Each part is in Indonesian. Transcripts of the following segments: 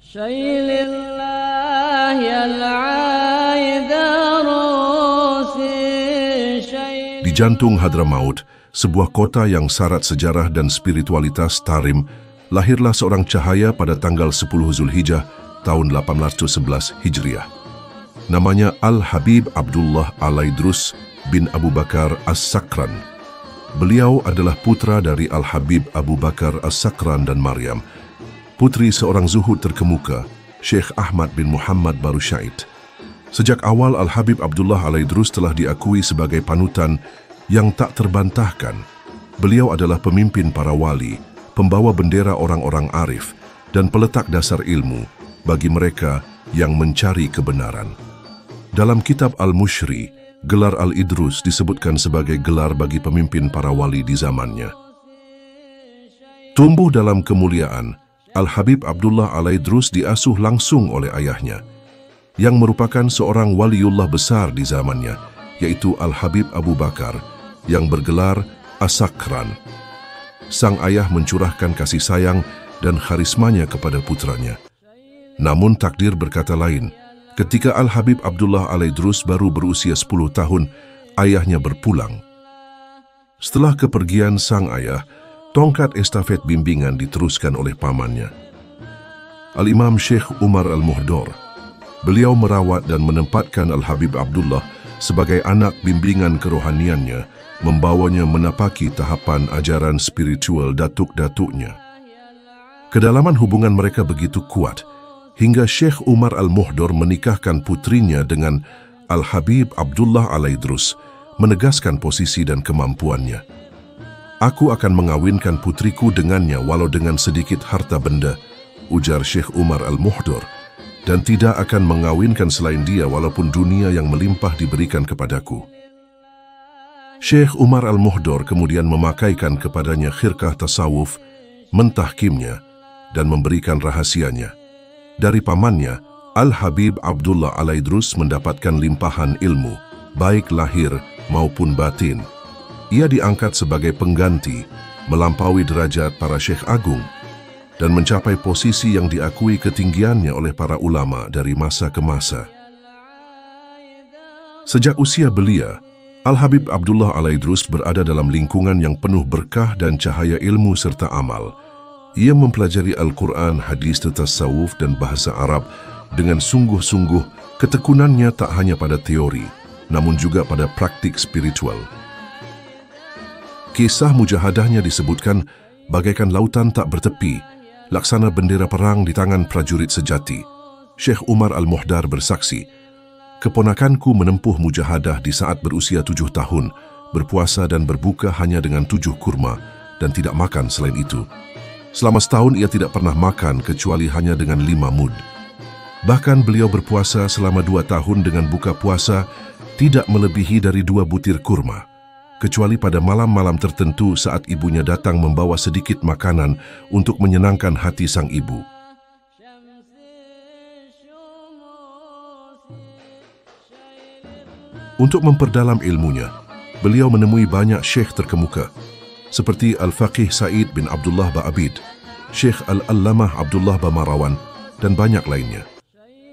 Di jantung Hadramaut, sebuah kota yang syarat sejarah dan spiritualitas Tarim, lahirlah seorang cahaya pada tanggal 10 Zulhijjah tahun 1811 Hijriah. Namanya Al-Habib Abdullah Al-Aidrus bin Abu Bakar As-Sakran. Beliau adalah putra dari Al-Habib Abu Bakar As-Sakran dan Maryam, putri seorang zuhud terkemuka, Syekh Ahmad bin Muhammad Barusyaid. Sejak awal Al-Habib Abdullah Al-Aidrus telah diakui sebagai panutan yang tak terbantahkan. Beliau adalah pemimpin para wali, pembawa bendera orang-orang arif, dan peletak dasar ilmu bagi mereka yang mencari kebenaran. Dalam kitab Al-Mushri, gelar Al-Idrus disebutkan sebagai gelar bagi pemimpin para wali di zamannya. Tumbuh dalam kemuliaan, Al-Habib Abdullah Al-Aidrus diasuh langsung oleh ayahnya, yang merupakan seorang waliullah besar di zamannya, yaitu Al-Habib Abu Bakar, yang bergelar As-Sakran. Sang ayah mencurahkan kasih sayang dan karismanya kepada putranya. Namun takdir berkata lain. Ketika Al-Habib Abdullah Al-Aidrus baru berusia 10 tahun, ayahnya berpulang. Setelah kepergian sang ayah, tongkat estafet bimbingan diteruskan oleh pamannya, Al-Imam Syekh Umar Al-Muhdor. Beliau merawat dan menempatkan Al-Habib Abdullah sebagai anak bimbingan kerohaniannya, membawanya menapaki tahapan ajaran spiritual datuk-datuknya. Kedalaman hubungan mereka begitu kuat, hingga Syekh Umar Al-Muhdor menikahkan putrinya dengan Al-Habib Abdullah Al-Aidrus, menegaskan posisi dan kemampuannya. "Aku akan mengawinkan putriku dengannya walau dengan sedikit harta benda," ujar Syekh Umar Al-Muhdor, "dan tidak akan mengawinkan selain dia walaupun dunia yang melimpah diberikan kepadaku." Syekh Umar Al-Muhdor kemudian memakaikan kepadanya khirkah tasawuf, mentahkimnya, dan memberikan rahasianya. Dari pamannya, Al-Habib Abdullah Al-Aidrus mendapatkan limpahan ilmu, baik lahir maupun batin. Ia diangkat sebagai pengganti, melampaui derajat para syekh agung, dan mencapai posisi yang diakui ketinggiannya oleh para ulama dari masa ke masa. Sejak usia belia, Al-Habib Abdullah Al-Aidrus berada dalam lingkungan yang penuh berkah dan cahaya ilmu serta amal. Ia mempelajari Al-Quran, hadis, tasawuf, dan bahasa Arab dengan sungguh-sungguh. Ketekunannya tak hanya pada teori, namun juga pada praktik spiritual. Kisah mujahadahnya disebutkan bagaikan lautan tak bertepi, laksana bendera perang di tangan prajurit sejati. Syekh Umar Al-Muhdar bersaksi, "Keponakanku menempuh mujahadah di saat berusia 7 tahun, berpuasa dan berbuka hanya dengan 7 kurma, dan tidak makan selain itu. Selama setahun ia tidak pernah makan kecuali hanya dengan 5 mud. Bahkan beliau berpuasa selama 2 tahun dengan buka puasa tidak melebihi dari 2 butir kurma, kecuali pada malam-malam tertentu saat ibunya datang membawa sedikit makanan untuk menyenangkan hati sang ibu." Untuk memperdalam ilmunya, beliau menemui banyak syekh terkemuka, seperti Al-Faqih Said bin Abdullah Ba'abid, Syekh Al-Allamah Abdullah Bamarawan, dan banyak lainnya.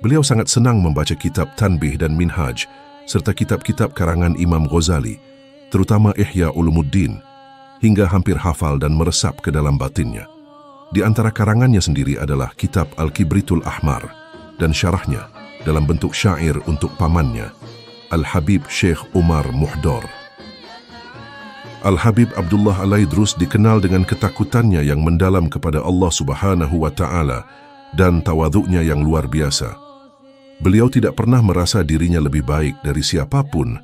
Beliau sangat senang membaca kitab Tanbih dan Minhaj, serta kitab-kitab karangan Imam Ghazali, terutama Ihya Ulumuddin, hingga hampir hafal dan meresap ke dalam batinnya. Di antara karangannya sendiri adalah kitab Al-Kibritul Ahmar, dan syarahnya dalam bentuk syair untuk pamannya, Al-Habib Syekh Umar Muhdor. Al-Habib Abdullah Al-Aidrus dikenal dengan ketakutannya yang mendalam kepada Allah Subhanahu wa Ta'ala dan tawadhu'nya yang luar biasa. Beliau tidak pernah merasa dirinya lebih baik dari siapapun,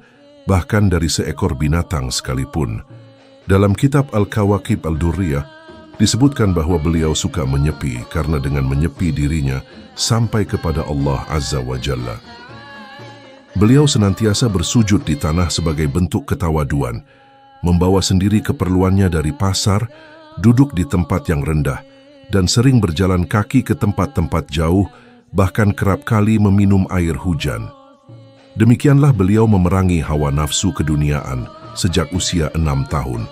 bahkan dari seekor binatang sekalipun. Dalam kitab Al-Kawakib Al-Durriyah disebutkan bahwa beliau suka menyepi karena dengan menyepi dirinya sampai kepada Allah Azza wa Jalla. Beliau senantiasa bersujud di tanah sebagai bentuk ketawaduan, membawa sendiri keperluannya dari pasar, duduk di tempat yang rendah, dan sering berjalan kaki ke tempat-tempat jauh, bahkan kerap kali meminum air hujan. Demikianlah beliau memerangi hawa nafsu keduniaan sejak usia 6 tahun.